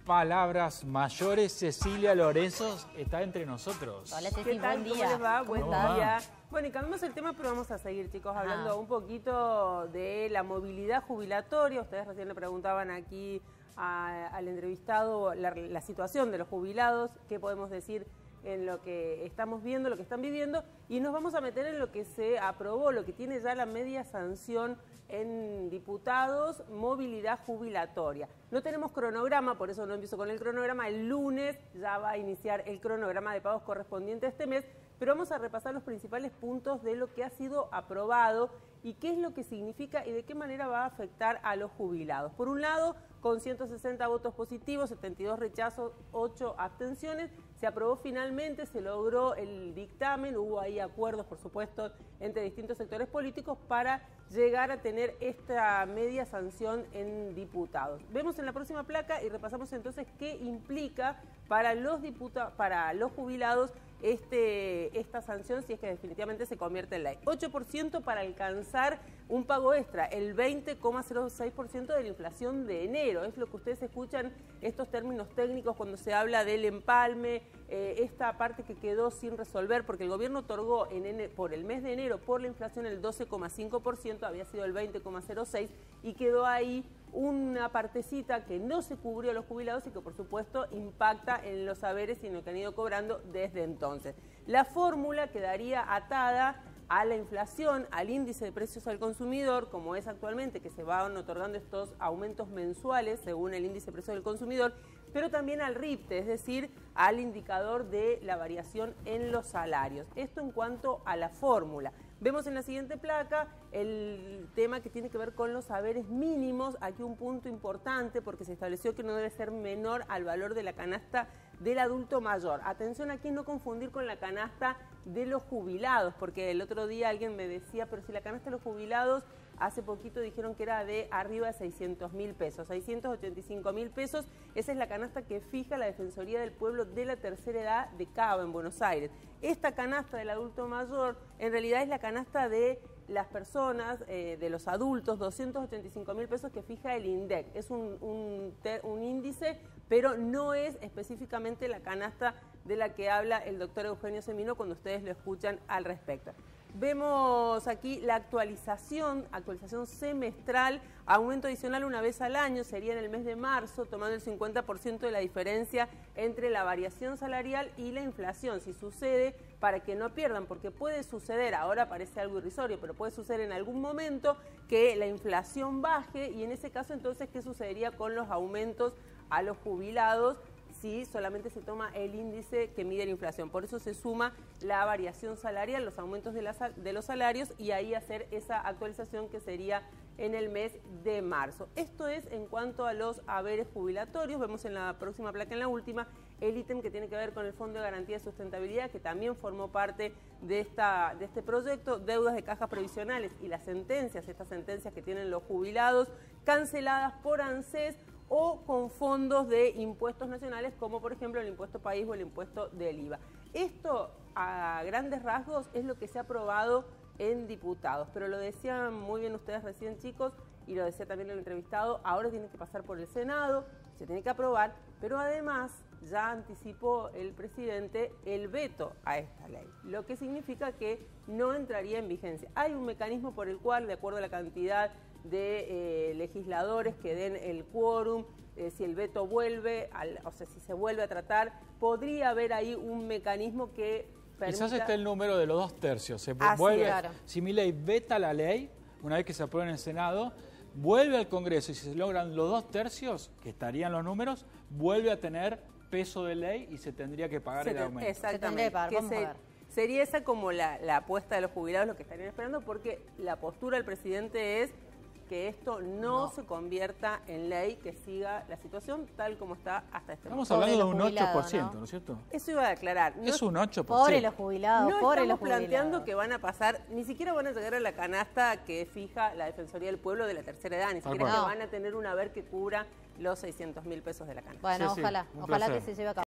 palabras mayores. Cecilia Lorenzo está entre nosotros. Hola Ceci, ¿Qué tal? buen día. ¿Cómo les va? Buen ¿Cómo va? día. Bueno, y cambiamos el tema, pero vamos a seguir, chicos, hablando un poquito de la movilidad jubilatoria. Ustedes recién le preguntaban aquí al entrevistado la situación de los jubilados, qué podemos decir en lo que estamos viendo, lo que están viviendo, y nos vamos a meter en lo que se aprobó, lo que tiene ya la media sanción en diputados, movilidad jubilatoria. No tenemos cronograma, por eso no empiezo con el cronograma. El lunes ya va a iniciar el cronograma de pagos correspondiente a este mes, pero vamos a repasar los principales puntos de lo que ha sido aprobado y qué es lo que significa y de qué manera va a afectar a los jubilados. Por un lado, con 160 votos positivos, 72 rechazos, 8 abstenciones, se aprobó finalmente, se logró el dictamen, hubo ahí acuerdos, por supuesto, entre distintos sectores políticos para llegar a tener esta media sanción en diputados. Vemos en la próxima placa y repasamos entonces qué implica para los jubilados esta sanción, si es que definitivamente se convierte en ley. 8% para alcanzar un pago extra, el 20,06% de la inflación de enero. Es lo que ustedes escuchan, estos términos técnicos cuando se habla del empalme, esta parte que quedó sin resolver, porque el gobierno otorgó por el mes de enero, por la inflación, el 12,5%, había sido el 20,06%, y quedó ahí una partecita que no se cubrió a los jubilados y que por supuesto impacta en los saberes y en lo que han ido cobrando desde entonces. La fórmula quedaría atada a la inflación, al índice de precios al consumidor, como es actualmente, que se van otorgando estos aumentos mensuales según el índice de precios del consumidor, pero también al RIPTE, es decir, al indicador de la variación en los salarios. Esto en cuanto a la fórmula. Vemos en la siguiente placa el tema que tiene que ver con los saberes mínimos. Aquí un punto importante porque se estableció que no debe ser menor al valor de la canasta del adulto mayor. Atención aquí, no confundir con la canasta de los jubilados, porque el otro día alguien me decía, pero si la canasta de los jubilados hace poquito dijeron que era de arriba de 600.000 pesos, 685.000 pesos, esa es la canasta que fija la Defensoría del Pueblo de la Tercera Edad de Cava, en Buenos Aires. Esta canasta del adulto mayor en realidad es la canasta de las personas, de los adultos, 285.000 pesos que fija el INDEC. Es un índice, pero no es específicamente la canasta de la que habla el doctor Eugenio Semino cuando ustedes lo escuchan al respecto. Vemos aquí la actualización semestral, aumento adicional una vez al año, sería en el mes de marzo, tomando el 50% de la diferencia entre la variación salarial y la inflación. Si sucede, para que no pierdan, porque puede suceder, ahora parece algo irrisorio, pero puede suceder en algún momento que la inflación baje y en ese caso entonces, ¿qué sucedería con los aumentos a los jubilados? Si solamente se toma el índice que mide la inflación. Por eso se suma la variación salarial, los aumentos de los salarios y ahí hacer esa actualización que sería en el mes de marzo. Esto es en cuanto a los haberes jubilatorios. Vemos en la próxima placa, en la última, el ítem que tiene que ver con el Fondo de Garantía de Sustentabilidad, que también formó parte de este proyecto, deudas de cajas previsionales y las sentencias, estas sentencias que tienen los jubilados, canceladas por ANSES, o con fondos de impuestos nacionales, como por ejemplo el impuesto país o el impuesto del IVA. Esto, a grandes rasgos, es lo que se ha aprobado en diputados, pero lo decían muy bien ustedes recién, chicos, y lo decía también el entrevistado, ahora tiene que pasar por el Senado, se tiene que aprobar, pero además ya anticipó el presidente el veto a esta ley, lo que significa que no entraría en vigencia. Hay un mecanismo por el cual, de acuerdo a la cantidad de legisladores que den el quórum, si el veto vuelve, o sea, si se vuelve a tratar, podría haber ahí un mecanismo que permita... Quizás esté el número de los 2/3. Se vuelve, claro. Si Milei veta la ley, una vez que se apruebe en el Senado, vuelve al Congreso y si se logran los 2/3, que estarían los números, vuelve a tener peso de ley y se tendría que pagar el aumento. Exactamente. Sería esa como la apuesta de los jubilados, lo que estarían esperando, porque la postura del presidente es que esto no se convierta en ley, que siga la situación tal como está hasta este momento. Estamos hablando de un 8%, ¿no es cierto? Eso iba a aclarar. Es un 8%. Pobre los jubilados, no pobre estamos los planteando jubilados. que van a pasar, ni siquiera van a llegar a la canasta que fija la Defensoría del Pueblo de la Tercera Edad, ni siquiera que van a tener un haber que cubra los 600.000 pesos de la canasta. Bueno, Sí, ojalá un placer. que se lleve a cabo.